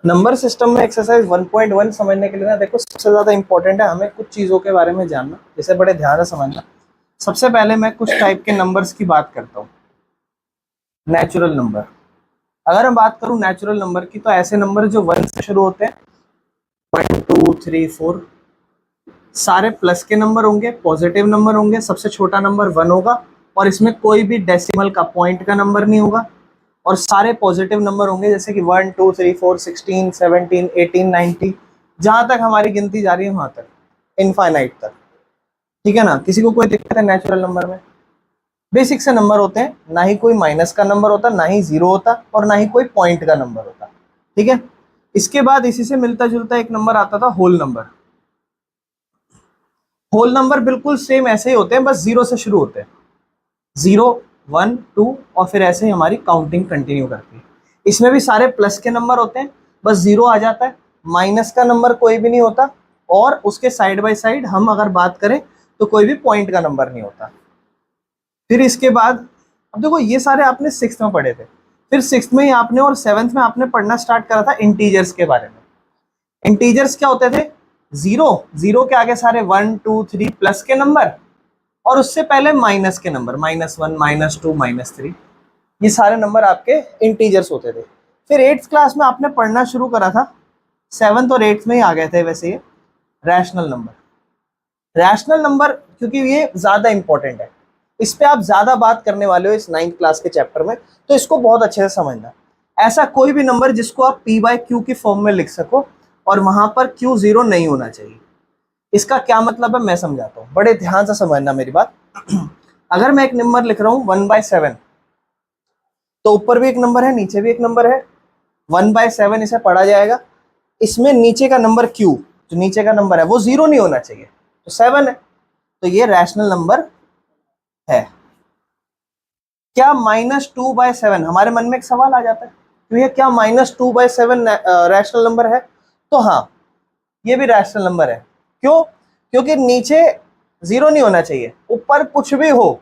Number system में exercise 1.1 समझने के लिए ना देखो सबसे ज़्यादा इंपॉर्टेंट है हमें कुछ चीज़ों के बारे में जानना, जैसे बड़े ध्यान से समझना। सबसे पहले मैं कुछ टाइप के नंबर्स की बात करता हूँ। नेचुरल नंबर, अगर मैं बात करूँ नेचुरल नंबर की तो ऐसे नंबर जो 1 से शुरू होते हैं, 1 2 3 4, सारे प्लस के नंबर होंगे, पॉजिटिव नंबर होंगे। सबसे छोटा नंबर 1 होगा और इसमें कोई भी डेसिमल का पॉइंट का नंबर नहीं होगा। और सारे पॉजिटिव नंबर होंगे, जैसे कि 1 2 3 4 16 17 18 19, जहां तक हमारी गिनती जा रही है वहां तक, इनफाइनाइट तक। ठीक है ना, किसी को कोई दिक्कत है नेचुरल नंबर में? बेसिक से नंबर होते हैं, ना ही कोई माइनस का नंबर होता, ना ही जीरो होता, और ना ही कोई पॉइंट का नंबर होता। ठीक है, इसके बाद इसी से मिलता जुलता एक नंबर आता था, होल नंबर। होल नंबर बिल्कुल सेम ऐसे ही होते हैं, बस जीरो से शुरू होते हैं, 0 1 2, और फिर ऐसे ही हमारी काउंटिंग कंटिन्यू करती है। इसमें भी सारे प्लस के नंबर होते हैं, बस जीरो आ जाता है, माइनस का नंबर कोई भी नहीं होता, और उसके साइड बाय साइड हम अगर बात करें तो कोई भी पॉइंट का नंबर नहीं होता। फिर इसके बाद अब देखो ये सारे आपने सिक्स्थ में पढ़े थे, फिर सिक्स्थ में ही आपने और सेवंथ में आपने पढ़ना स्टार्ट करा था इंटीजर्स के बारे में। इंटीजर्स क्या होते थे? जीरो, जीरो के आगे सारे 1 2 3 प्लस के नंबर, और उससे पहले माइनस के नंबर, -1 -2 -3, ये सारे नंबर आपके इंटीजर्स होते थे। फिर एट्थ क्लास में आपने पढ़ना शुरू करा था, सेवंथ और एट्थ में ही आ गए थे वैसे ये, रैशनल नंबर। रैशनल नंबर क्योंकि ये ज्यादा इंपॉर्टेंट है, इस पे आप ज्यादा बात करने वाले हो इस 9th क्लास के चैप्टर में, तो इसको बहुत अच्छे से समझना। ऐसा कोई भी नंबर जिसको आप p/q की फॉर्म में लिख सको और वहां पर q 0 नहीं होना चाहिए। इसका क्या मतलब है मैं समझाता हूँ, बड़े ध्यान से समझना मेरी बात। अगर मैं एक नंबर लिख रहा हूँ 1/7, तो ऊपर भी एक नंबर है, नीचे भी एक नंबर है, 1/7 इसे पढ़ा जाएगा। इसमें नीचे का नंबर q, जो नीचे का नंबर है वो 0 नहीं होना चाहिए, तो 7 है, तो ये रैशनल नंबर है। क्या -2/7, हमारे मन में एक सवाल आ जाता है, तो ये क्या -2/7 रैशनल नंबर है? तो हाँ, ये भी रैशनल नंबर है। क्यों? क्योंकि नीचे 0 नहीं होना चाहिए, ऊपर कुछ भी हो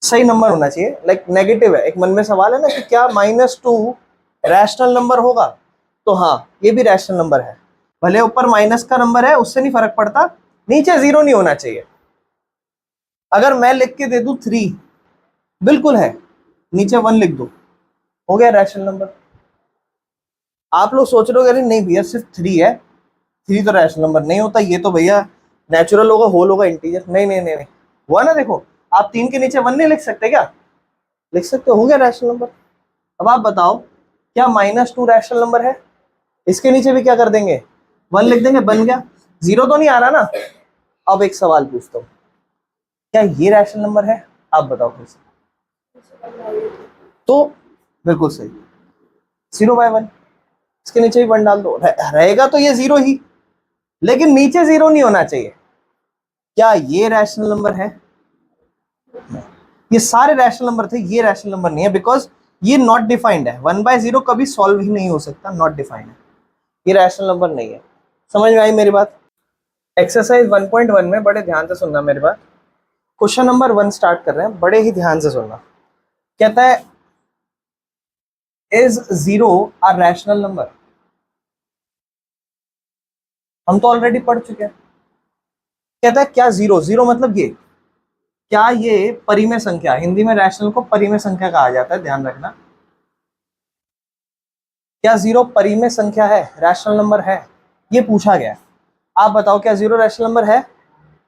सही नंबर होना चाहिए। लाइक नेगेटिव है, एक मन में सवाल है ना कि क्या -2 रैशनल नंबर होगा? तो हाँ, ये भी रैशनल नंबर है। भले ऊपर माइनस का नंबर है, उससे नहीं फर्क पड़ता, नीचे 0 नहीं होना चाहिए। अगर मैं लिख के दे दूं 3, बिल्कुल है, नीचे 1 लिख दो, हो गया रैशनल नंबर। आप लोग सोच रहे हो अरे नहीं भैया सिर्फ 3 है, 3 तो रैशनल नंबर नहीं होता, ये तो भैया नेचुरल होगा, होल होगा, इंटीजर। नहीं नहीं नहीं नहीं, हुआ ना, देखो आप 3 के नीचे 1 नहीं लिख सकते क्या? लिख सकते हो गया रैशनल नंबर। अब आप बताओ, क्या -2 रैशनल नंबर है? इसके नीचे भी क्या कर देंगे, 1 लिख देंगे, बन गया। 0 तो नहीं आ रहा ना। अब एक सवाल पूछता हूँ, क्या ये रैशनल नंबर है? आप बताओ फिर से। तो बिल्कुल सही, 0/1, इसके नीचे भी 1 डाल दो, रहेगा तो ये 0 ही, लेकिन नीचे 0 नहीं होना चाहिए। क्या ये रैशनल नंबर है? ये सारे रैशनल नंबर थे, ये रैशनल नंबर नहीं है, बिकॉज ये नॉट डिफाइंड है। 1/0 कभी सॉल्व ही नहीं हो सकता, नॉट डिफाइंड है, ये रैशनल नंबर नहीं है। समझ में आई मेरी बात? एक्सरसाइज 1.1 में बड़े ध्यान से सुनना मेरी बात। क्वेश्चन नंबर 1 स्टार्ट कर रहे हैं, बड़े ही ध्यान से सुनना। कहता है इज 0 अ रैशनल नंबर? हम तो ऑलरेडी पढ़ चुके हैं। कहता है क्या 0, 0 मतलब ये, क्या ये परिमेय संख्या, हिंदी में रैशनल को परिमेय संख्या कहा जाता है, ध्यान रखना। क्या 0 परिमेय संख्या है, रैशनल नंबर है? ये पूछा गया है। आप बताओ क्या 0 रैशनल नंबर है?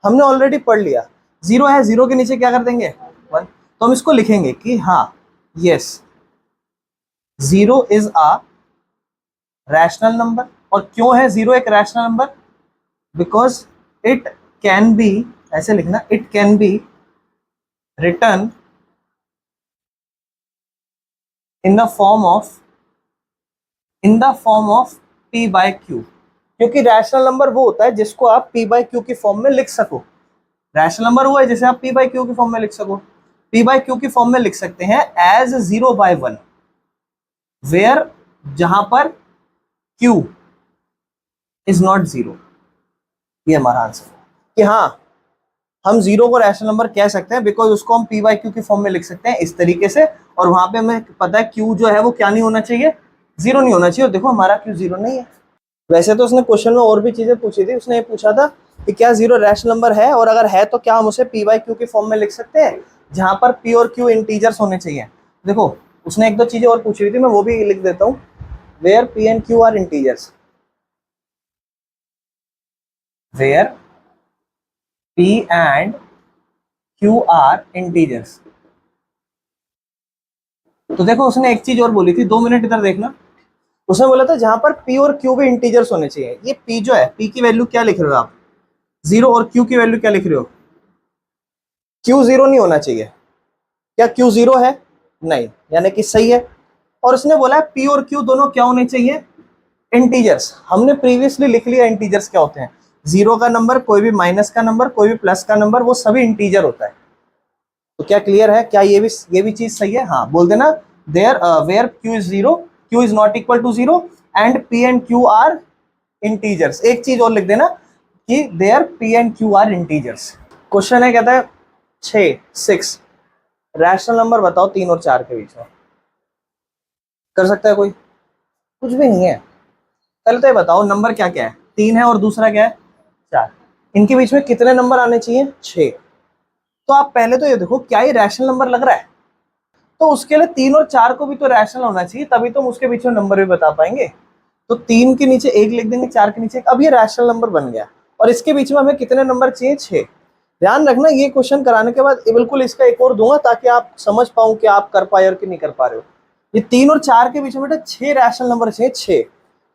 हमने ऑलरेडी पढ़ लिया, 0 है, 0 के नीचे क्या कर देंगे, 1। तो हम इसको लिखेंगे कि हाँ, yes, 0 is a rational number. और क्यों है 0 एक rational number? Because it can be, ऐसे लिखना, it can be return in the form of p/q। क्योंकि रैशनल नंबर वो होता है जिसको आप p/q की फॉर्म में लिख सको। रैशनल नंबर वो है जिसे आप p/q की फॉर्म में लिख सको। p/q की फॉर्म में लिख सकते हैं एज 0/1, वेयर, जहां पर q इज नॉट 0। ये हमारा आंसर कि हाँ, हम 0 को रैशनल नंबर कह सकते हैं बिकॉज उसको हम p/q की फॉर्म में लिख सकते हैं इस तरीके से, और वहां पे हमें पता है q जो है वो क्या नहीं होना चाहिए, जीरो नहीं होना चाहिए। और देखो हमारा क्यों जीरो नहीं है। वैसे तो उसने क्वेश्चन में और भी चीजें पूछी थी। उसने ये पूछा था कि क्या जीरो रैशनल नंबर है, और अगर है तो क्या हम उसे पी बाई क्यू के फॉर्म में लिख सकते हैं, जहां पर पी और क्यू इंटीजर्स होने चाहिए। देखो उसने एक दो चीजें और पूछी हुई थी, मैं वो भी लिख देता हूँ। Where p and q are integers, where p and q are integers. तो देखो उसने एक चीज और बोली थी, 2 मिनट इधर देखना। उसने बोला था जहां पर p और q भी इंटीजर्स होने चाहिए। ये p जो है, p की वैल्यू क्या लिख रहे हो आप, जीरो, और q की वैल्यू क्या लिख रहे हो, q जीरो नहीं होना चाहिए। क्या q जीरो है, नहीं, यानी कि सही है। और उसने बोला है p और q दोनों क्या होने चाहिए, इंटीजर्स। हमने प्रीवियसली लिख लिया इंटीजर्स क्या होते हैं, जीरो का नंबर, कोई भी माइनस का नंबर, कोई भी प्लस का नंबर, वो सभी इंटीजर होता है। तो क्या क्लियर है, क्या ये भी चीज सही है, हाँ बोल देना। There where q is zero, q is not equal to zero, and p and q are integers. एक चीज और लिख देना कि there p and q are integers. Question है, कहता है 6 रैशनल नंबर बताओ 3 और 4 के बीच में। कर सकता है कोई, कुछ भी नहीं है। पहले तो ये बताओ नंबर क्या क्या है, 3 है और दूसरा क्या है 4। इनके बीच में कितने नंबर आने चाहिए, 6। तो आप पहले तो ये देखो क्या ये रैशनल नंबर लग रहा है, तो उसके लिए 3 और 4 को भी तो रैशनल होना चाहिए, तभी तो हम उसके बीच में नंबर भी बता पाएंगे। तो 3 के नीचे 1 लिख देंगे, 4 के नीचे 1, अब ये रैशनल नंबर बन गया। और इसके बीच में हमें कितने नंबर चाहिए, 6। ध्यान रखना, ये क्वेश्चन कराने के बाद बिल्कुल इसका एक और दूंगा ताकि आप समझ पाऊं कि आप कर पाए और कि नहीं कर पा रहे हो। ये 3 और 4 के बीच में बेटा 6 रैशनल नंबर चाहिए, 6।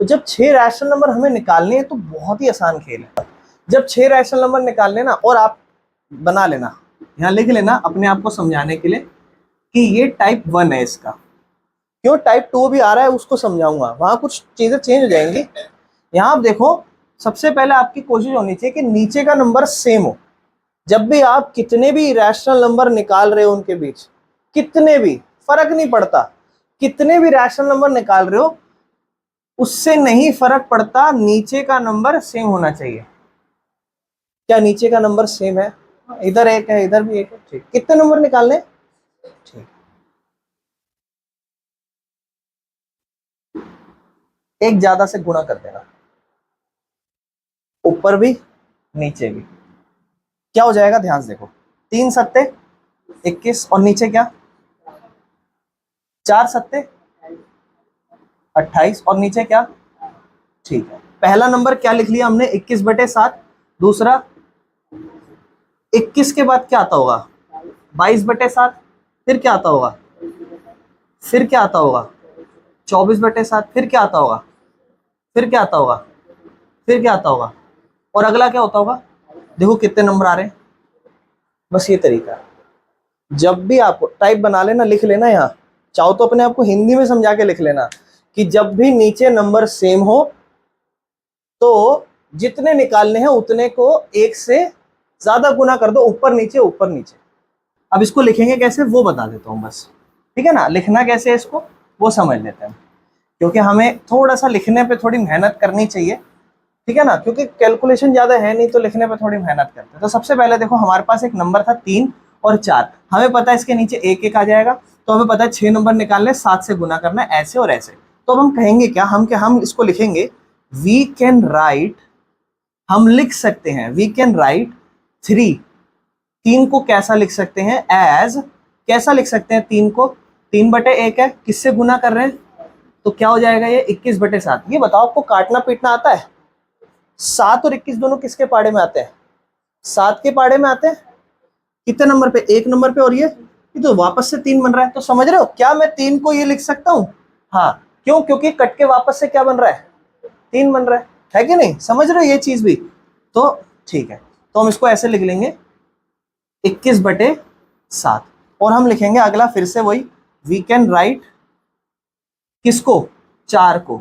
तो जब 6 रैशनल नंबर हमें निकालने हैं तो बहुत ही आसान खेल है। जब 6 रैशनल नंबर निकालने ना, और आप बना लेना, यहाँ लिख लेना अपने आप को समझाने के लिए कि ये टाइप 1 है इसका। क्यों टाइप 2 भी आ रहा है उसको समझाऊंगा, वहां कुछ चीजें चेंज हो जाएंगी। यहाँ आप देखो, सबसे पहले आपकी कोशिश होनी चाहिए कि नीचे का नंबर सेम हो। जब भी आप कितने भी रैशनल नंबर निकाल रहे हो उनके बीच, कितने भी, फर्क नहीं पड़ता, कितने भी रैशनल नंबर निकाल रहे हो, उससे नहीं फर्क पड़ता, नीचे का नंबर सेम होना चाहिए। क्या नीचे का नंबर सेम है, इधर एक है इधर भी एक है, ठीक। कितने नंबर निकालने, ठीक, एक ज्यादा से गुणा कर देना, ऊपर भी नीचे भी। क्या हो जाएगा, ध्यान से देखो, 3 सत्ते 21, और नीचे क्या, 4 सत्ते 28, और नीचे क्या, ठीक है। पहला नंबर क्या लिख लिया हमने, 21/7। दूसरा 21 के बाद क्या आता होगा, 22/7। फिर क्या आता होगा, फिर क्या आता होगा, 24/7। फिर क्या आता होगा, फिर क्या आता होगा, फिर क्या आता होगा, और अगला क्या होता होगा। देखो कितने नंबर आ रहे हैं। बस ये तरीका है। जब भी आप टाइप बना लेना, लिख लेना, यहाँ चाहो तो अपने आप को हिंदी में समझा के लिख लेना कि जब भी नीचे नंबर सेम हो तो जितने निकालने हैं उतने को 1 से ज्यादा गुना कर दो, ऊपर नीचे ऊपर नीचे। अब इसको लिखेंगे कैसे वो बता देता हूं बस, ठीक है ना। लिखना कैसे है इसको वो समझ लेते हैं, क्योंकि हमें थोड़ा सा लिखने पे थोड़ी मेहनत करनी चाहिए, ठीक है ना, क्योंकि कैलकुलेशन ज्यादा है नहीं तो लिखने पे थोड़ी मेहनत करते हैं। तो सबसे पहले देखो हमारे पास एक नंबर था 3 और 4, हमें पता है इसके नीचे 1 1 आ जाएगा, तो हमें पता है 6 नंबर निकालने, 7 से गुना करना है, ऐसे और ऐसे। तो अब हम कहेंगे क्या, हम इसको लिखेंगे, वी कैन राइट, हम लिख सकते हैं, वी कैन राइट 3, 3 को कैसा लिख सकते हैं, एज, कैसा लिख सकते हैं 3 को, 3/1 है, किससे गुना कर रहे हैं, तो क्या हो जाएगा ये 21/7। ये बताओ आपको काटना पीटना आता है, 7 और 21 दोनों किसके पाड़े में आते हैं, 7 के पाड़े में आते हैं। कितने नंबर पे, 1 नंबर पे, और ये तो वापस से 3 बन रहा है। तो समझ रहे हो, क्या मैं 3 को ये लिख सकता हूं, हाँ, क्यों, क्योंकि कट के वापस से क्या बन रहा है, 3 बन रहा है कि नहीं, समझ रहे हो ये चीज भी। तो ठीक है, तो हम इसको ऐसे लिख लेंगे 21/7, और हम लिखेंगे अगला फिर से वही, वी कैन राइट किसको, 4 को,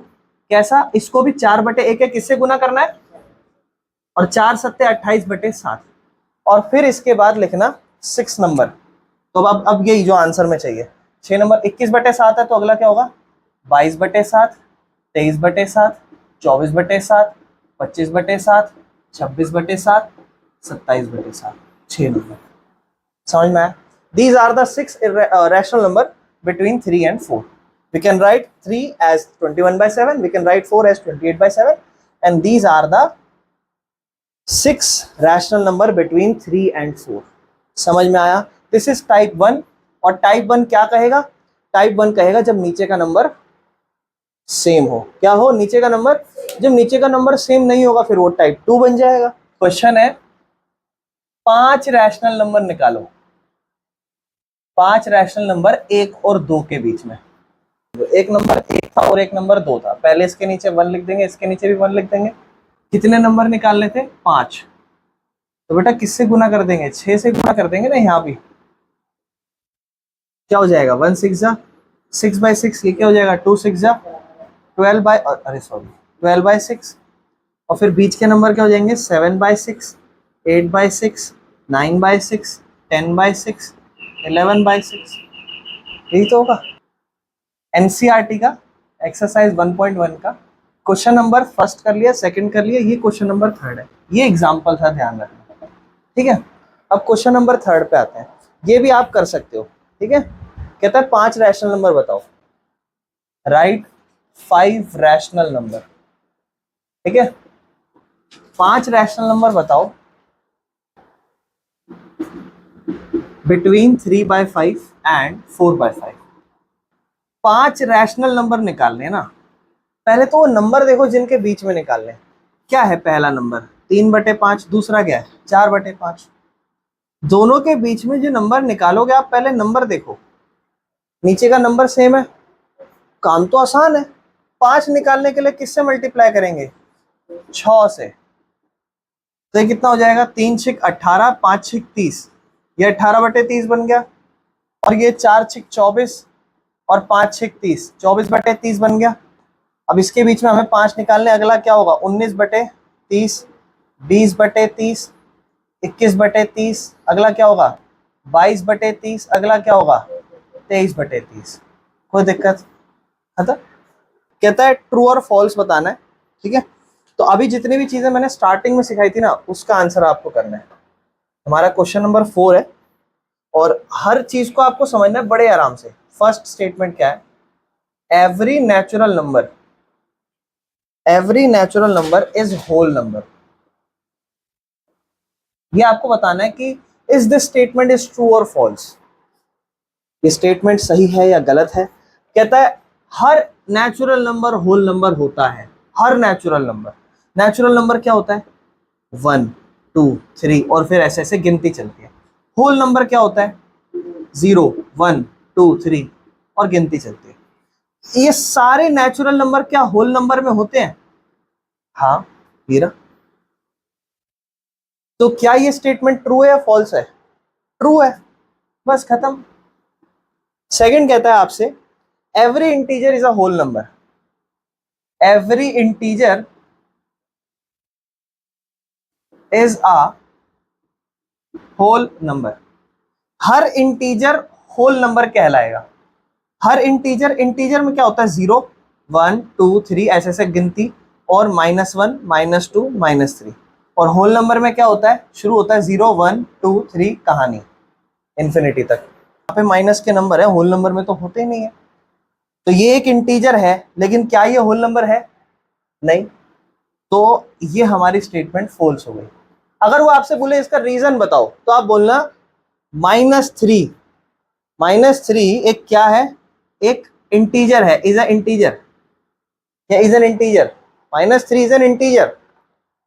कैसा, इसको भी 4/1 है, किससे गुना करना है, और 4 सत्ते 28/7, और फिर इसके बाद लिखना 6 नंबर। तो अब यही जो आंसर में चाहिए, 6 नंबर, 21/7 है तो अगला क्या होगा, 22/7, 23/7, 24/7, 25/7, 26/7, 27/7, 6 नंबर। समझ में आया, these are the 6 rational number between 3 and 4। We can write 3 as 21/7, we can write 4 as 28/7, and these are the 6 rational number between 3 and 4. समझ में आया? This is type 1. और type 1 क्या कहेगा? Type 1 कहेगा जब नीचे का नंबर सेम हो। क्या हो? नीचे का नंबर, जब नीचे का नंबर सेम नहीं होगा फिर वो टाइप 2 बन जाएगा। क्वेश्चन है 5 रैशनल नंबर निकालो, 5 रैशनल नंबर 1 और 2 के बीच में। एक नंबर 1 था और एक नंबर 2 था, पहले इसके नीचे 1 लिख देंगे, इसके नीचे भी 1 लिख देंगे। कितने नंबर निकालने थे? 5। तो बेटा किससे गुना कर देंगे? 6 से गुना कर देंगे ना। यहाँ भी क्या हो जाएगा? 1 6 जा 6/6, ये क्या हो जाएगा? 2 6 जा 12/6, और फिर बीच के नंबर क्या हो जाएंगे? 7/6, 8/6, 9/6, 10/6, 11/6। यही तो होगा। एनसीईआरटी का एक्सरसाइज 1.1 का क्वेश्चन नंबर फर्स्ट कर लिया, सेकंड कर लिया, ये क्वेश्चन नंबर थर्ड है। ये एग्जाम्पल था, ध्यान रखना, ठीक है। अब क्वेश्चन नंबर थर्ड पे आते हैं, ये भी आप कर सकते हो, ठीक है। कहता है 5 रैशनल नंबर बताओ, राइट 5 रैशनल नंबर, ठीक है। 5 रैशनल नंबर बताओ बिटवीन 3/5 एंड 4/5। 5 रैशनल नंबर निकालने ना, पहले तो वो नंबर देखो जिनके बीच में निकालने। क्या है पहला नंबर? 3/5, दूसरा क्या है? 4/5। दोनों के बीच में जो नंबर निकालोगे आप, पहले नंबर देखो, नीचे का नंबर सेम है, काम तो आसान है। 5 निकालने के लिए किससे मल्टीप्लाई करेंगे? 6 से। तो ये कितना हो जाएगा? 3 6 18, 5 6 30, ये 18/30 बन गया, और ये 4 6 24 और 5 6 30, 24/30 बन गया। अब इसके बीच में हमें 5 निकालने, अगला क्या होगा? 19/30, 20/30, 21/30, अगला क्या होगा? 22/30, अगला क्या होगा? 23/30। कोई दिक्कत? खत्म। कहता है ट्रू और फॉल्स बताना है, ठीक है। तो अभी जितनी भी चीजें मैंने स्टार्टिंग में सिखाई थी ना, उसका आंसर आपको करना है। हमारा क्वेश्चन नंबर 4 है, और हर चीज को आपको समझना है बड़े आराम से। फर्स्ट स्टेटमेंट क्या है? Every natural number is whole number. ये आपको बताना है कि is this statement is true और फॉल्स, ये स्टेटमेंट सही है या गलत है। कहता है हर नेचुरल नंबर होल नंबर होता है। हर नेचुरल नंबर क्या होता है? 1 2 3, और फिर ऐसे ऐसे गिनती चलती है। होल नंबर क्या होता है? 0 1 2 3, और गिनती चलती है। ये सारे नेचुरल नंबर क्या होल नंबर में होते हैं? हाँ हीरा। तो क्या ये स्टेटमेंट ट्रू है या फॉल्स है? ट्रू है, बस खत्म। सेकंड कहता है आपसे every integer is a whole number. Every integer is a whole number. हर इंटीजर होल नंबर कहलाएगा। हर इंटीजर में क्या होता है? 0 1 2 3 ऐसे ऐसे गिनती, और -1 -2 -3। और होल नंबर में क्या होता है? शुरू होता है 0 1 2 3 कहानी इंफिनिटी तक। यहाँ पे माइनस के नंबर है, होल नंबर में तो होते ही नहीं है। तो ये एक इंटीजर है, लेकिन क्या ये होल नंबर है? नहीं। तो ये हमारी स्टेटमेंट फॉल्स हो गई। अगर वो आपसे बोले इसका रीजन बताओ, तो आप बोलना -3। -3 एक क्या है? एक इंटीजर है, इज अ इंटीजर, या is an integer. -3 is an integer,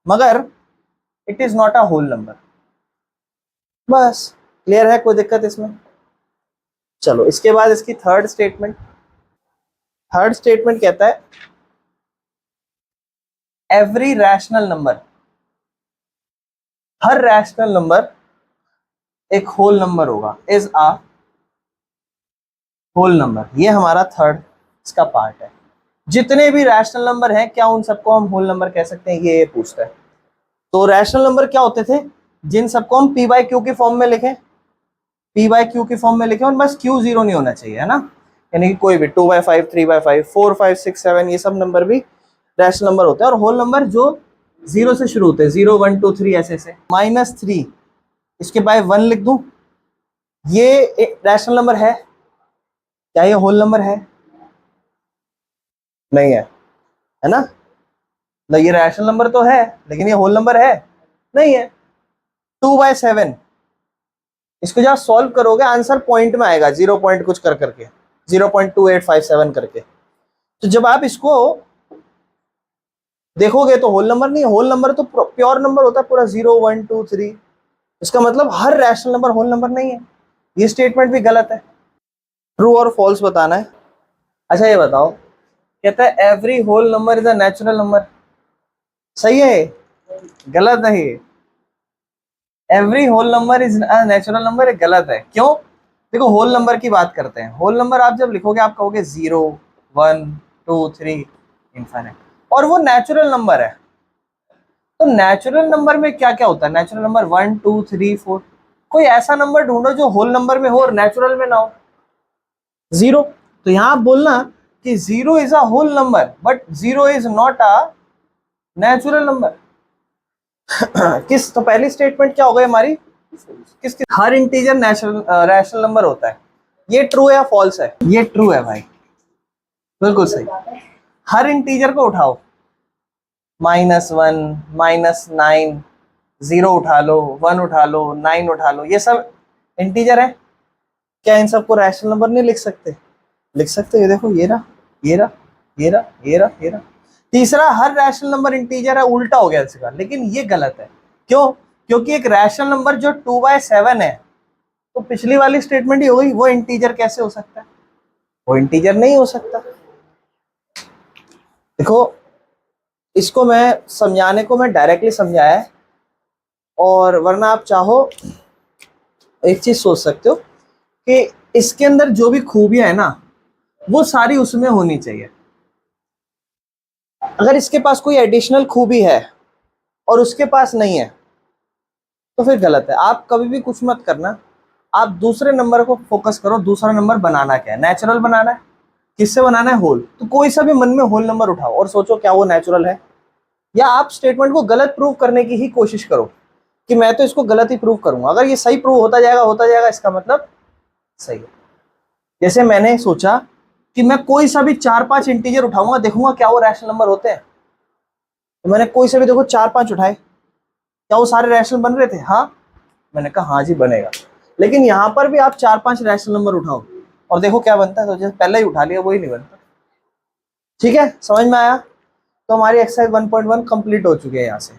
मगर it is not a whole number. बस क्लियर है? कोई दिक्कत इसमें? चलो इसके बाद इसकी थर्ड स्टेटमेंट कहता है एवरी रैशनल नंबर, हर रैशनल नंबर एक होल नंबर होगा, इज अ होल नंबर। ये हमारा थर्ड इसका पार्ट है। जितने भी रैशनल नंबर हैं, क्या उन सबको हम होल नंबर कह सकते हैं? ये पूछता है। तो रैशनल नंबर क्या होते थे? जिन सबको हम p बाई क्यू की फॉर्म में लिखें, p बाई क्यू की फॉर्म में लिखें, और बस q 0 नहीं होना चाहिए, है ना। यानी कि कोई भी 2/5 3/5 4 5 6 7, ये सब नंबर भी रैशनल नंबर होते हैं। और होल नंबर जो 0 से शुरू होते हैं, 0 1 2 3 ऐसे ऐसे। -3 इसके बाय 1 लिख दूं, ये रैशनल नंबर है? क्या ये होल नंबर है? नहीं है ना? तो ये रैशनल नंबर तो है, लेकिन ये होल नंबर है नहीं है। 2/7, इसको जब सॉल्व करोगे आंसर पॉइंट में आएगा, 0 पॉइंट कुछ कर करके, 0.2857 करके। तो जब आप इसको देखोगे तो होल नंबर नहीं है, होल नंबर तो प्योर नंबर होता है पूरा, 0 1 2 3। इसका मतलब हर रैशनल नंबर होल नंबर नहीं है। ये स्टेटमेंट भी गलत है। ट्रू और फॉल्स बताना है। अच्छा ये बताओ, कहता है every whole number is a natural number, सही है? गलत है ये। Every whole number is a natural number, गलत है। क्यों? देखो होल नंबर की बात करते हैं। होल नंबर आप जब लिखोगे आप कहोगे 0 1 2 3 इनफाइनाइट, और वो नेचुरल नंबर है। तो नेचुरल नंबर में क्या क्या होता है? Natural number 1 2 3 4। कोई ऐसा नंबर ढूंढो जो होल नंबर में हो और नेचुरल में ना हो। 0, तो यहां आप बोलना कि 0 is a whole number but 0 is not a natural number. किस, तो पहली स्टेटमेंट क्या हो गई हमारी? किस हर इंटीजर नेचुरल रैशनल नंबर होता है। ये ट्रू है या फॉल्स है? ये ट्रू है भाई, बिल्कुल सही। हर इंटीजर को उठाओ, -1 -9, 0 उठा लो, 1 उठा लो, 9 उठा लो, ये सब इंटीजर है। क्या इन सबको रैशनल नंबर नहीं लिख सकते? लिख सकते। ये देखो, ये रहा, ये रहा, ये रहा, ये रहा, ये रहा। तीसरा, हर रैशनल नंबर इंटीजर है, उल्टा हो गया इसका, लेकिन ये गलत है। क्यों? क्योंकि एक रैशनल नंबर जो 2/7 है, तो पिछली वाली स्टेटमेंट ही हो गई, वो इंटीजर कैसे हो सकता है? वो इंटीजर नहीं हो सकता। देखो, इसको मैं समझाने को मैं डायरेक्टली समझाया है, और वरना आप चाहो एक चीज सोच सकते हो कि इसके अंदर जो भी खूबियां है ना, वो सारी उसमें होनी चाहिए। अगर इसके पास कोई एडिशनल खूबी है और उसके पास नहीं है, तो फिर गलत है। आप कभी भी कुछ मत करना, आप दूसरे नंबर को फोकस करो। दूसरा नंबर बनाना क्या है? नेचुरल बनाना है। किससे बनाना है? होल। तो कोई सा भी मन में होल नंबर उठाओ और सोचो क्या वो नेचुरल है, या आप स्टेटमेंट को गलत प्रूव करने की ही कोशिश करो कि मैं तो इसको गलत ही प्रूव करूंगा। अगर ये सही प्रूव होता जाएगा, इसका मतलब सही है। जैसे मैंने सोचा कि मैं कोई सा भी 4-5 इंटीजर उठाऊंगा, देखूंगा क्या वो रैशनल नंबर होते हैं। तो मैंने कोई सा भी, देखो 4-5 उठाए, क्या वो सारे रैशनल बन रहे थे? हाँ। मैंने कहा हाँ जी बनेगा। लेकिन यहाँ पर भी आप 4-5 रैशनल नंबर उठाओ और देखो क्या बनता है। तो जैसे पहले ही उठा लिया, वही नहीं बनता। ठीक है, समझ में आया? तो हमारी एक्सरसाइज 1.1 कंप्लीट हो चुकी है यहाँ से।